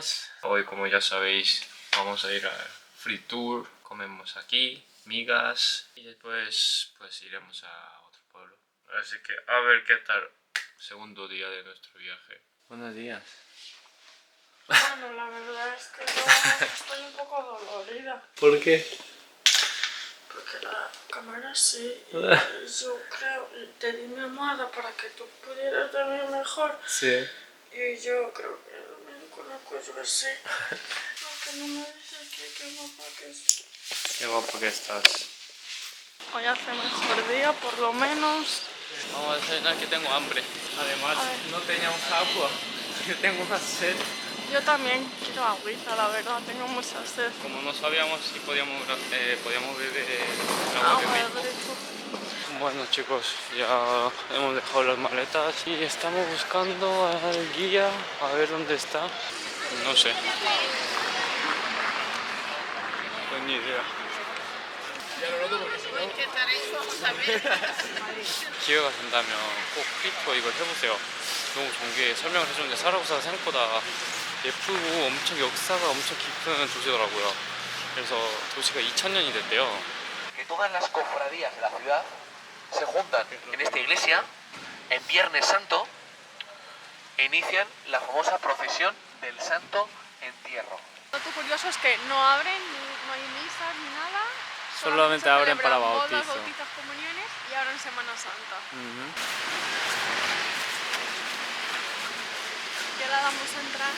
días. Hoy, como ya sabéis, vamos a ir a Free Tour. Comemos aquí, migas, y después pues iremos a otro pueblo. Así que a ver qué tal. Segundo día de nuestro viaje. Buenos días. Bueno, la verdad es que yo estoy un poco dolorida. ¿Por qué? Porque la cámara sí, y yo creo, te di mi almohada para que tú pudieras dormir mejor. Sí. Y yo creo que dormir con el cuello así. Aunque no me dices que qué guapa que estoy. Qué guapo que estás. Hoy hace mejor día, por lo menos. Vamos a desayunar que tengo hambre. Además, no teníamos agua. Yo tengo una sed. Yo también quiero agüita, la verdad, tengo mucha sed. Como no sabíamos si podíamos beber agua de grifo. Bueno chicos, ya hemos dejado las maletas y estamos buscando al guía a ver dónde está. No sé. Pues ni idea. 기회가 된다면 꼭 피터 이걸 해보세요. 너무 좋은 게 설명을 해주는데 사라고사가 생각보다 예쁘고 엄청 역사가 엄청 깊은 도시더라고요. 그래서 도시가 2000년이 됐대요. Que todas las cofradías de la ciudad se juntan en esta iglesia en Viernes Santo e inician la famosa procesión del Santo Entierro. Lo curioso es que no abren, no hay misas ni nada. Solamente abren para bodas, bautizo. bautizos, comuniones y ahora en Semana Santa. Y ahora vamos a entrar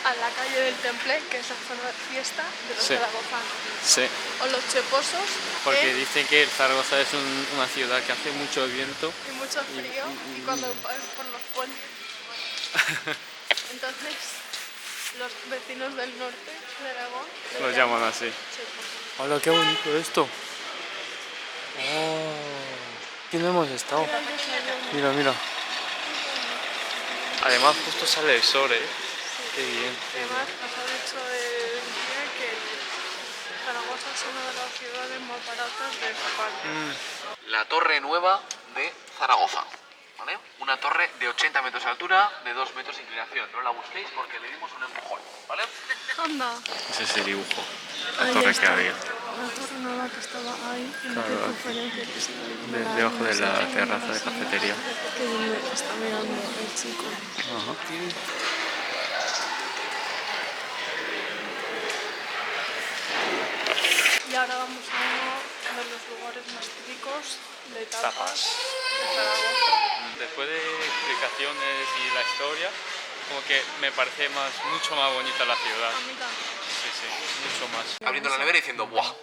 a la calle del Temple, que es la zona de fiesta de los zaragozanos. Sí. O los cheposos. Porque dicen que Zaragoza es una ciudad que hace mucho viento. Y mucho frío. Y cuando pasas por los puentes. Entonces, los vecinos del norte de Aragón Lo llaman así. cheposos. Hola, qué bonito esto. Oh, aquí no hemos estado. Mira, mira. Además justo sale el sol, ¿eh? Qué bien. Además, nos ha dicho el guía que Zaragoza es una de las ciudades más baratas de España. La Torre Nueva de Zaragoza, ¿vale? Una torre de 80 metros de altura, de 2 metros de inclinación. No la busquéis porque le dimos un empujón, ¿vale? Anda. Ese es el dibujo. La Ahí torre está. que había. La torre nueva que estaba ahí en la Claro. conferencia que se dio Debajo de la terraza de cafetería. que donde está mirando el chico. Ajá. Y ahora vamos a uno de los lugares más típicos de tapas de Zaragoza. Después de explicaciones y la historia, como que me parece mucho más bonita la ciudad. A mí también. Sí, sí, mucho más. Abriendo la nevera y diciendo, ¡buah!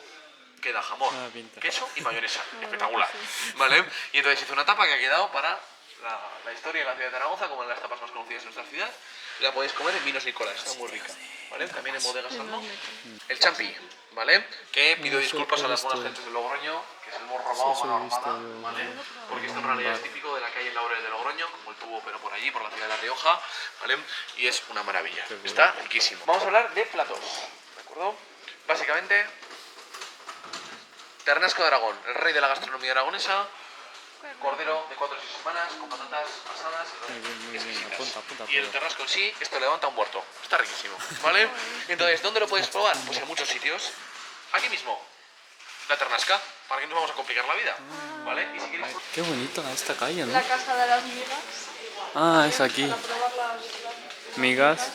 Queda jamón, Buena pinta. queso y mayonesa. verdad Espectacular. que sí. ¿Vale? Y entonces hizo una tapa que ha quedado para la historia de la ciudad de Zaragoza, como una de las tapas más conocidas de nuestra ciudad. La podéis comer en Vinos Nicolás, está muy rica. ¿Vale? También en bodegas Salmón. El champi, ¿vale? Que pido disculpas a las buenas gentes de Logroño, que se lo hemos robado a mano armada, ¿vale? Porque esto en realidad es típico de la calle Laurel de Logroño, como el tubo, pero por allí, por la ciudad de La Rioja, ¿vale? Y es una maravilla. Está riquísimo. Vamos a hablar de platos, ¿de acuerdo? Básicamente, Ternasco de Aragón, el rey de la gastronomía aragonesa. Cordero de 4 o 6 semanas con patatas asadas Muy bien. Apunta. y el terrasco en sí, esto levanta un muerto. Está riquísimo, ¿vale? Entonces, ¿dónde lo puedes probar? Pues en muchos sitios. Aquí mismo, la Ternasca, para que no nos vamos a complicar la vida, ¿vale? Y si queréis... Qué bonita esta calle, ¿no? La casa de las migas. Ah, es aquí. Para probar las Migas.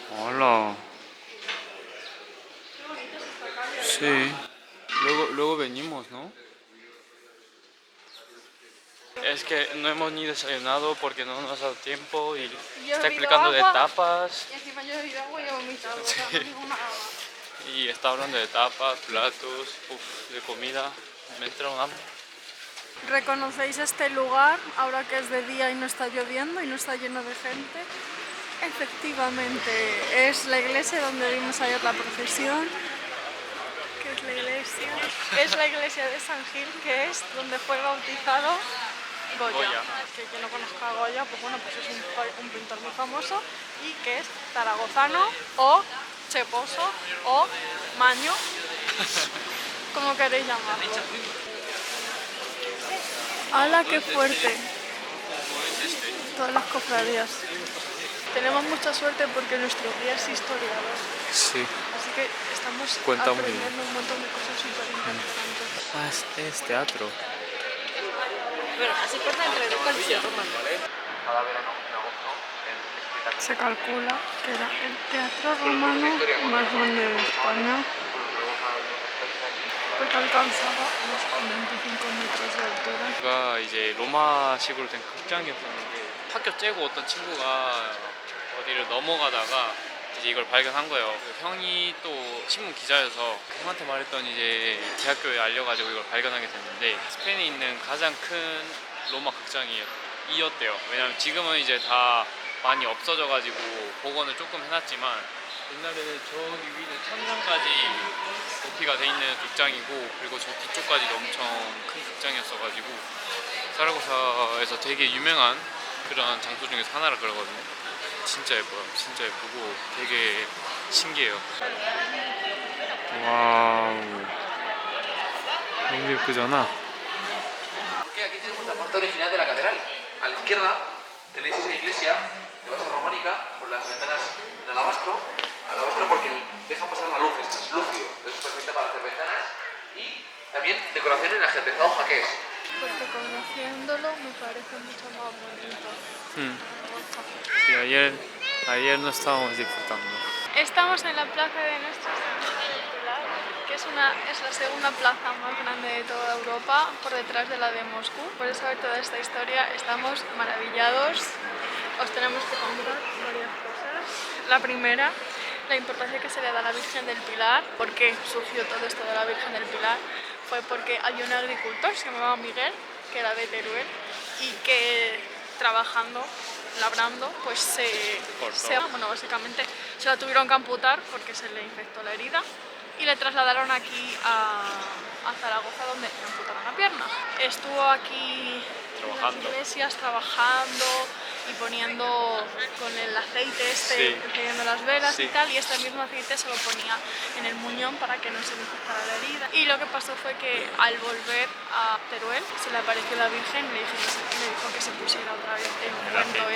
con... Hola. Sí. Luego venimos, ¿no? Es que no hemos ni desayunado porque no nos ha dado tiempo y Yo he está bebido explicando de agua. tapas Y encima yo he bebido agua y he vomitado, o sea, no digo nada más. y está hablando de tapas, platos, de comida. Me entra un hambre. ¿Reconocéis este lugar ahora que es de día y no está lloviendo y no está lleno de gente? Efectivamente, es la iglesia donde vimos ayer la procesión. ¿Qué es la iglesia? Es la iglesia de San Gil, que es donde fue bautizado Goya. Que quien no conozca a Goya, pues bueno, pues es un pintor muy famoso y que es zaragozano o cheposo o maño, como queréis llamarlo. ¡Hala, qué fuerte! Todas las cofradías. Tenemos mucha suerte porque nuestro guía es historiador, Sí. así que estamos Cuenta muy bien. aprendiendo un montón de cosas súper interesantes. Ah, es teatro. Bueno, así por dentro de cualquier Cada verano, en agosto, en espectáculos. se calcula que era el teatro romano más grande de España, porque alcanzaba los 25 metros de altura. 가 이제 로마식으로 된 극장이었었는데 학교 째고 어떤 친구가 어디를 넘어가다가 이제 이걸 발견한 거예요. 그 형이 또 신문 기자여서 그 형한테 말했더니 이제 대학교에 알려가지고 이걸 발견하게 됐는데 스페인에 있는 가장 큰 로마 극장이었대요. 왜냐면 지금은 이제 다 많이 없어져가지고 복원을 조금 해놨지만 옛날에는 저기 위에 천장까지 높이가 돼 있는 극장이고 그리고 저 뒤쪽까지도 엄청 큰 극장이었어가지고 사라고사에서 되게 유명한 그런 장소 중에서 하나라 그러거든요. 진짜 예뻐요. 진짜 예쁘고 되게 신기해요. 와우, 너무 예쁘잖아. Porque aquí tenemos la parte original de la catedral. A la izquierda tenéis esa iglesia de base románica con las ventanas en alabastro porque deja pasar la luz, es lúcido, es perfecta para hacer ventanas y también decoración en ajedrezado jaqués. Porque conociéndolo me parece mucho más bonito. Sí, ayer no estábamos disfrutando. Estamos en la plaza de Nuestra Señora del Pilar, que es la segunda plaza más grande de toda Europa, por detrás de la de Moscú. Por saber toda esta historia estamos maravillados. Os tenemos que contar varias cosas. La primera, la importancia que se le da a la Virgen del Pilar. ¿Por qué surgió todo esto de la Virgen del Pilar? Fue porque había un agricultor, se llamaba Miguel, que era de Teruel, y que trabajando, labrando, pues básicamente se la tuvieron que amputar porque se le infectó la herida y le trasladaron aquí a Zaragoza, donde le amputaron la pierna. Estuvo aquí en las iglesias trabajando y poniendo con el aceite encendiendo las velas y tal, y este mismo aceite se lo ponía en el muñón para que no se le infectara la herida. Y lo que pasó fue que al volver a Teruel se le apareció la Virgen y le dijo que se pusiera otra vez el ungüento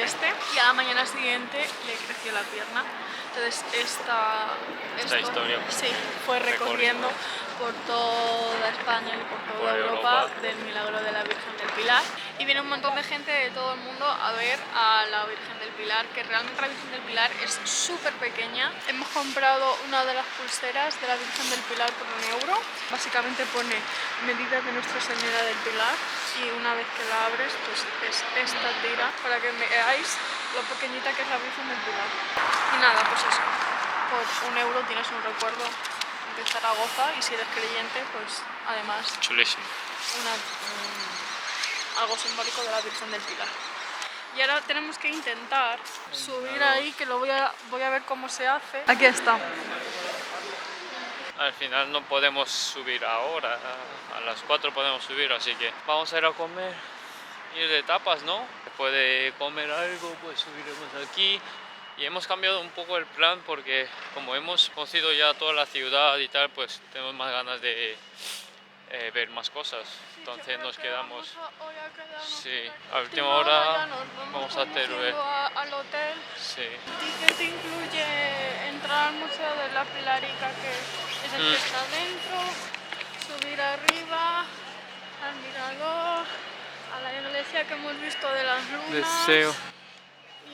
y a la mañana siguiente le creció la pierna. Entonces esta historia fue recorriendo por toda España y por toda Europa del milagro de la Virgen del Pilar, y viene un montón de gente de todo el mundo a ver a la Virgen del Pilar, que realmente la Virgen del Pilar es súper pequeña. Hemos comprado una de las pulseras de la Virgen del Pilar por €1. Básicamente pone medida de Nuestra Señora del Pilar, y una vez que la abres pues es esta tira para que veáis lo pequeñita que es la Virgen del Pilar. Y nada, pues eso, por €1 tienes un recuerdo de Zaragoza, y si eres creyente pues además Chulísimo. algo simbólico de la Virgen del Pilar. Y ahora tenemos que intentar subir ahí, que lo voy a ver cómo se hace. Aquí está. Al final no podemos subir ahora, a las 4 podemos subir, así que vamos a ir a comer, ir de tapas, ¿no? Después de comer algo, pues subiremos aquí. Y hemos cambiado un poco el plan porque como hemos conocido ya toda la ciudad y tal, pues tenemos más ganas de ver más cosas. Entonces nos quedamos, sí, a última hora vamos a Teruel. Al hotel. Sí. El ticket incluye entrar al Museo de la Pilarica, que es el que está dentro, subir arriba, al mirador, a la iglesia que hemos visto de las lunas. Deseo.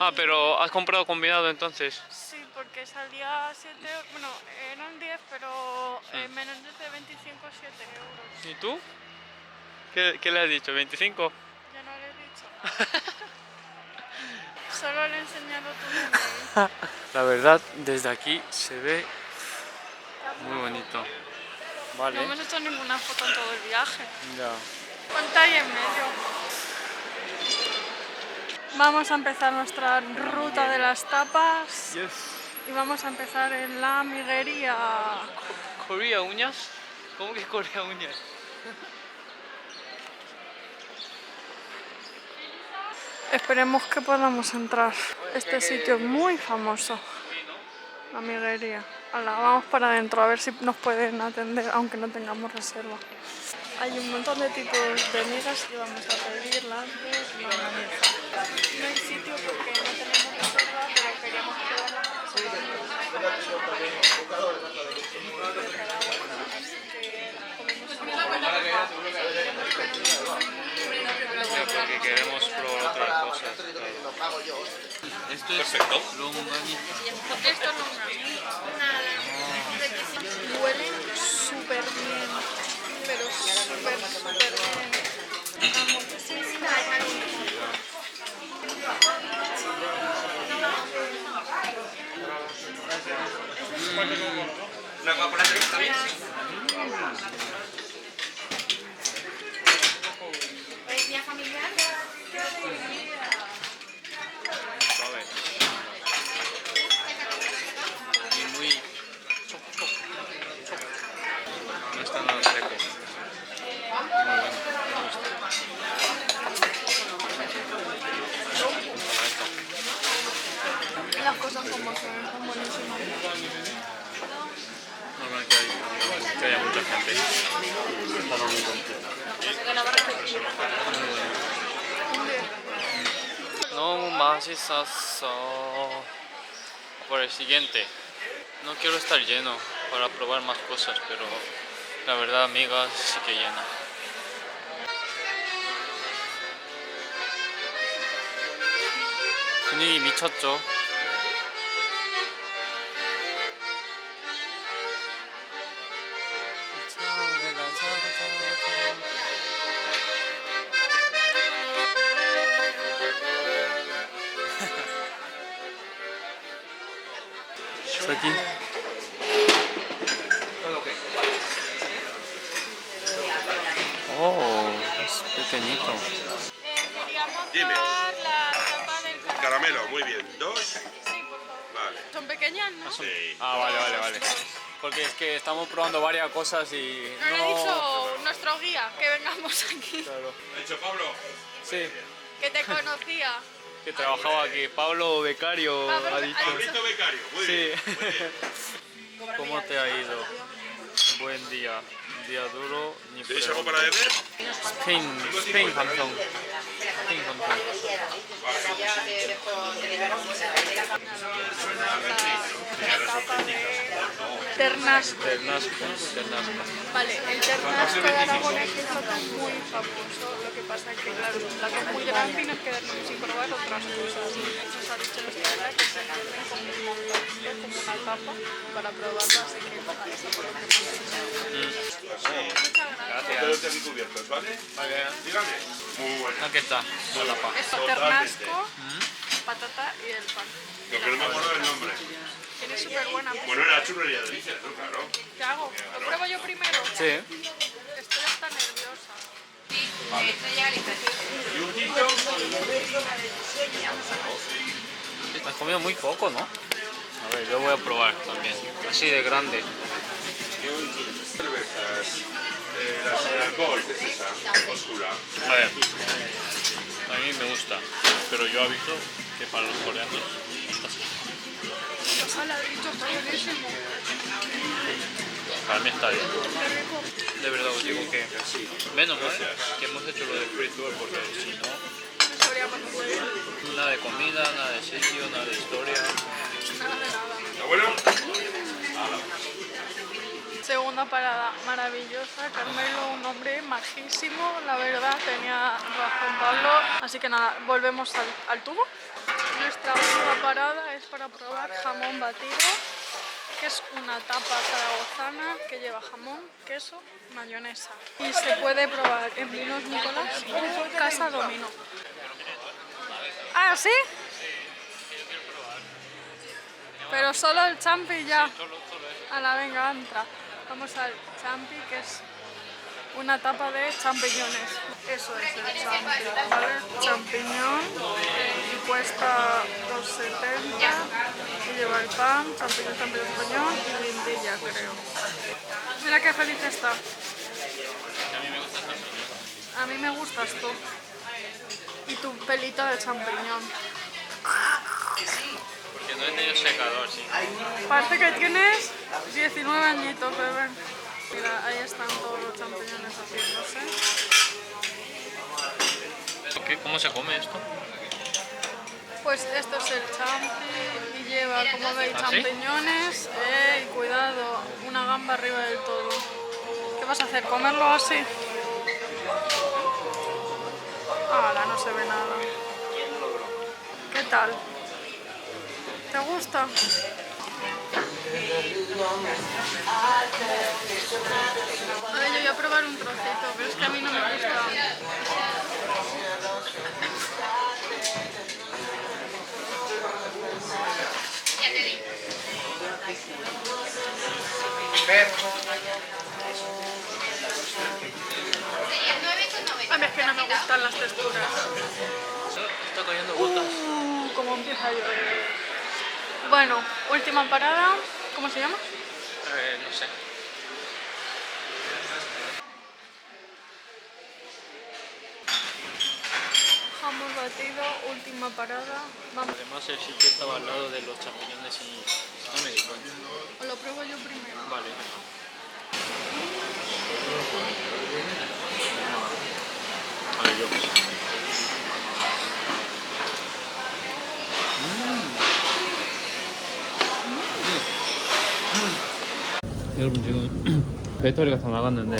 Ah, pero has comprado combinado entonces. Sí, porque salía 7 euros, bueno, eran 10, pero menos de 25, 7 euros. ¿Y tú? ¿Qué le has dicho? ¿25? Ya no le he dicho. Solo le he enseñado tu nombre. La verdad, desde aquí se ve muy bonito. Vale. No hemos hecho ninguna foto en todo el viaje. Ya. ¿Cuánto hay en medio? Vamos a empezar nuestra ruta de las tapas. Yes. Y vamos a empezar en la amiguería. ¿Corea uñas? ¿Cómo que Corea uñas? Esperemos que podamos entrar. Este sitio es muy famoso. La amiguería. Hala, vamos para adentro a ver si nos pueden atender, aunque no tengamos reserva. Hay un montón de tipos de migas y vamos a pedir las de milanesa. No hay sitio porque no tenemos reserva, pero Esto es Perfecto. longaniza. Esto es huelen súper bien, pero súper bien. ¿Una Coca-Cola está bien? Suave. Y muy... No está nada seco. Muy bueno, me gusta. Las cosas como son buenísimas. Normal que haya mucha gente. No más por el siguiente. No quiero estar lleno para probar más cosas, pero la verdad, amigas, sí que llena. 분위기 미쳤죠? 저기 es pequeñito. Queríamos Dime. probar la tapa del Caramelo, muy bien. ¿Dos? Sí, por favor. Vale. Son pequeñas, ¿no? Sí. Ah, vale. Porque es que estamos probando varias cosas y Nos lo ha dicho nuestro guía, que vengamos aquí. Claro. ¿Ha dicho Pablo? Sí, Que te conocía. que trabajaba aquí. Pablo Becario Pablo ha dicho. ha Pablito Becario, muy Sí. bien. Muy bien. ¿Cómo te ha ido? Buen día. Un día duro. Ni ¿Tenéis prueba. algo para beber? Spain 방송. Spain 방송. La tapa de ternasco. Ternasco. Vale, el ternasco de Aragón es un plato muy famoso. Lo que pasa es que, claro, es un plato muy grande y nos quedaremos sin probar otras cosas. Nos ha dicho nuestra guía que se sirven como un montón, como una tapa para probarlo, así que eso por lo que hemos hecho. Gracias. Todos aquí cubiertos, ¿vale? Vale. Dígame. Muy bueno. Aquí está. La tapa. Eso, ternasco, patata y el pan. Lo que no me acuerdo del nombre. Tiene súper buena. Bueno, era churrería de Delicias, ¿no? Claro. ¿Qué hago? ¿Lo pruebo yo primero? Sí. Estoy hasta nerviosa. Has comido muy poco, ¿no? A ver, yo voy a probar también. Así de grande. Cervezas. La sin alcohol, ¿qué es esa? Oscura. A ver, a mí me gusta, pero yo aviso que para los coreanos está así. Los saladitos, está buenísimo. Para mí está bien. Qué rico. De verdad os digo que menos mal que hemos hecho lo de free tour, porque si no, No sabríamos dónde ir. nada de comida, nada de sitio, nada de historia. Nada de nada. ¿Está bueno? Segunda parada maravillosa. Carmelo, un hombre majísimo, la verdad, tenía razón Pablo. Así que nada, volvemos al tubo. Nuestra última parada es para probar jamón batido, que es una tapa zaragozana que lleva jamón, queso, mayonesa. Y se puede probar en Vinos Nicolás o Casa Domino. ¿Ah, sí? Pero solo el champi ya. A la venga, entra. Vamos al champi, que es una tapa de champiñones. Eso es el champi, ¿vale? Champiñón y cuesta 2,70 y lleva el pan, champiñón y guindilla, creo. Mira qué feliz está. A mí me gustas tú. Y tu pelito de champiñón. Porque no he tenido secador, sí. Parece que tienes 19 añitos, bebé. Mira, ahí están todos los champiñones haciéndose. ¿Cómo se come esto? Pues esto es el champi y lleva, como veis, ¿Ah, sí? champiñones. Y cuidado, una gamba arriba del todo. ¿Qué vas a hacer? ¿Comerlo así? Ahora no se ve nada. ¿Qué tal? ¿Te gusta? A ver, yo voy a probar un trocito, pero es que a mí no me gusta. A mí es que no me gustan las texturas. Está cayendo gotas. Cómo empieza a llover. Bueno, última parada. ¿Cómo se llama? No sé. Jamón batido, última parada. Vamos. Además el sitio estaba al lado de los champiñones y no me di cuenta. O lo pruebo yo primero. Vale. Adiós. 여러분 지금 배터리가 다 나갔는데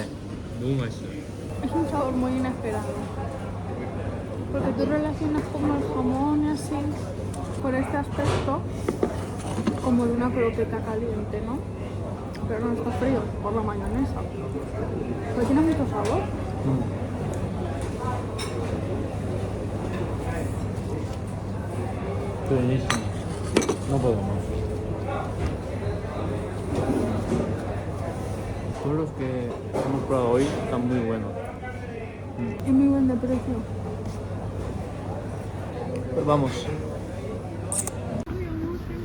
너무 맛있어요. Es un sabor muy inesperado. Porque tú relacionas como el jamón y así, por este aspecto, como de una croqueta caliente, ¿no? Pero no está frío, por la mayonesa. Pero tiene mucho sabor. Buenísimo. No puedo más. Todos los que hemos probado hoy están muy buenos. Es muy buen de precio. Pues vamos.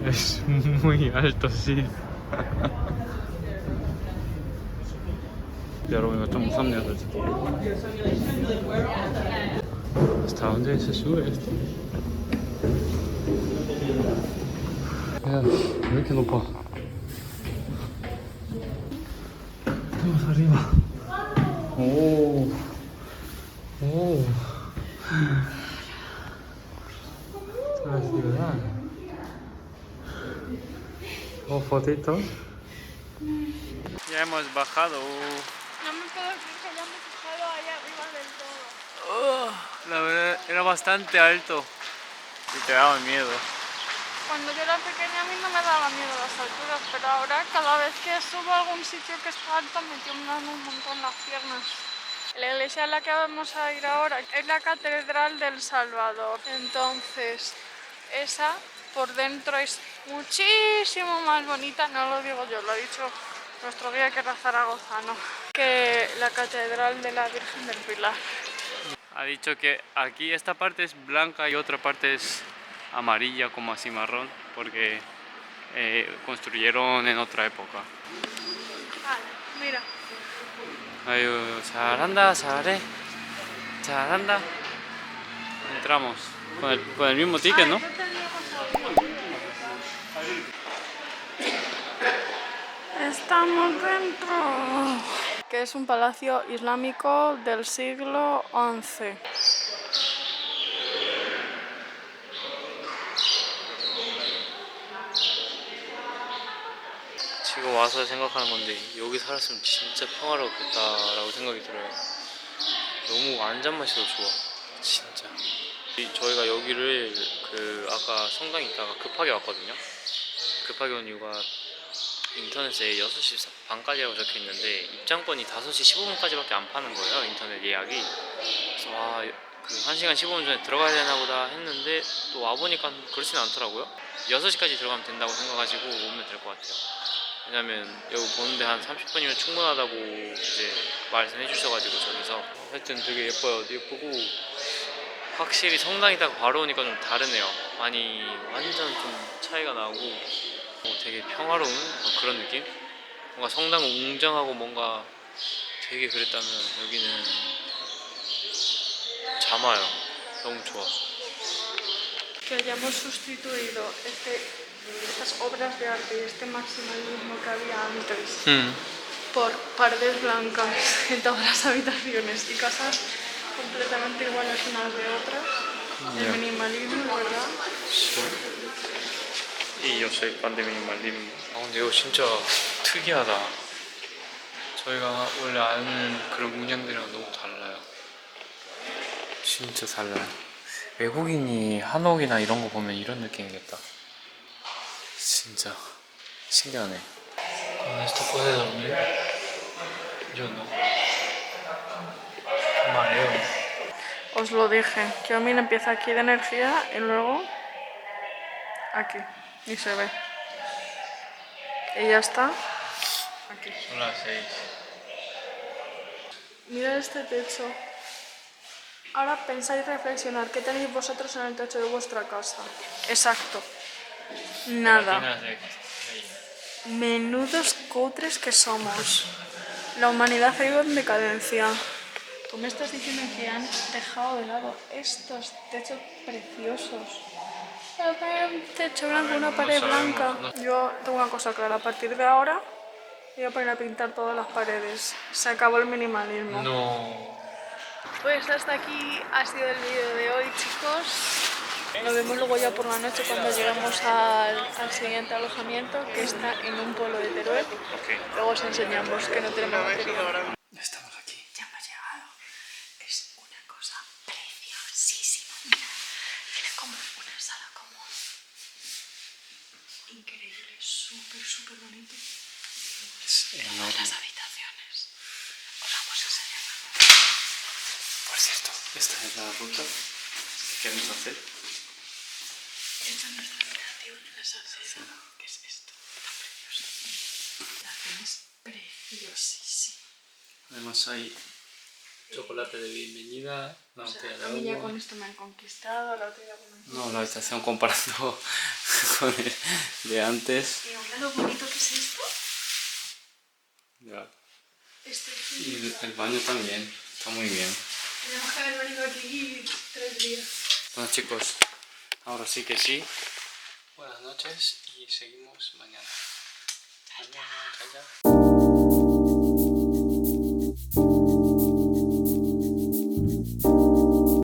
Es muy alto, sí. 여러분 이거 좀 무섭네요 솔직히. ¿Hasta dónde se sube esto? 야, 왜 이렇게 높아? Vamos arriba. 오. 오. La ciudad. Oh, fotito. Ya hemos bajado. No me puedo decir que ya me he fijado ahí arriba del todo. La verdad era bastante alto y te daba miedo. Cuando yo era pequeña a mí no me daba miedo las alturas, pero ahora cada vez que subo a algún sitio que está alto me tiemblan un montón las piernas. La iglesia a la que vamos a ir ahora es la Catedral del Salvador. Entonces, esa por dentro es muchísimo más bonita, no lo digo yo, lo ha dicho nuestro guía que era zaragozano, que la Catedral de la Virgen del Pilar. Ha dicho que aquí esta parte es blanca y otra parte es amarilla, como así marrón, porque construyeron en otra época. Vale, mira. 아유, 잘한다, 잘해, 잘한다. Entramos con el mismo ticket, ¿no? Estamos dentro. Que es un palacio islámico del siglo XI. 지금 와서 생각하는 건데 여기 살았으면 진짜 평화롭겠다라고 생각이 들어요. 너무 앉아마셔도 좋아, 진짜. 저희가 여기를 아까 성당 있다가 급하게 왔거든요. 급하게 온 이유가 인터넷에 6시 반까지라고 적혀 있는데 입장권이 5시 15분까지밖에 안 파는 거예요, 인터넷 예약이. 그래서 와, 그 1시간 15분 전에 들어가야 되나 보다 했는데 또 와보니까 그렇지는 않더라고요. 6시까지 들어가면 된다고 생각하시고 오면 될 것 같아요. 왜냐면 여기 보는데 한 30분이면 충분하다고 이제 말씀해 주셔가지고 저기서. 하여튼 되게 예뻐요. 예쁘고 확실히 성당이다가 바로 오니까 좀 다르네요. 많이 완전 좀 차이가 나고 되게 평화로운 그런 느낌? 뭔가 성당은 웅장하고 뭔가 되게 그랬다면 여기는 잠아요. 너무 좋아. Que hayamos sustituido estas obras de arte y este maximalismo que había antes por paredes blancas en todas las habitaciones y casas completamente iguales unas de otras. El minimalismo, la verdad. 이 요새 반대 미니멀리즘. 근데 이거 진짜 특이하다. 저희가 원래 아는 그런 문양들이랑 너무 달라요. 진짜 달라요. 외국인이 한옥이나 이런 거 보면 이런 느낌이겠다. 진짜 신기하네. Con esto puede dormir. Yo no. Mareo. Os lo dije, que Omin empieza aquí de energía y luego aquí. Y se ve. Y ya está aquí. Son las 6. Mirad este techo. Ahora pensáis reflexionar, ¿qué tenéis vosotros en el techo de vuestra casa? Exacto. Nada. Gelatinas de gallina. Menudos cutres que somos. La humanidad ha ido en decadencia. Tú me estás diciendo que han dejado de lado estos techos preciosos. Voy a poner un techo blanco, una pared blanca. Yo tengo una cosa clara, a partir de ahora voy a poner a pintar todas las paredes. Se acabó el minimalismo. No. Pues hasta aquí ha sido el vídeo de hoy, chicos. Nos vemos luego ya por la noche cuando lleguemos al siguiente alojamiento, que está en un pueblo de Teruel. Luego os enseñamos que no tenemos batería. Ya estamos aquí. Ya hemos llegado. Es una cosa preciosísima. Mira, tiene como una sala como increíble, súper bonito. Es Todas enorme. las habitaciones. Os vamos a enseñar. Por cierto, esta es la ruta que queremos hacer. Esta es nuestra habitación, la salsera. ¿Qué es esto? Tan precioso. La habitación es preciosísima. Además hay chocolate de bienvenida, una botella de A mí ya agua. con esto me han conquistado, la otra ya con No, la habitación comparando con el de antes. Y mira lo bonito que es esto. Ya. Este Y el baño también, está muy bien. tenemos que haber venido aquí 3 días. Bueno chicos, ahora sí que sí. Buenas noches y seguimos mañana. Adiós, chao, chao.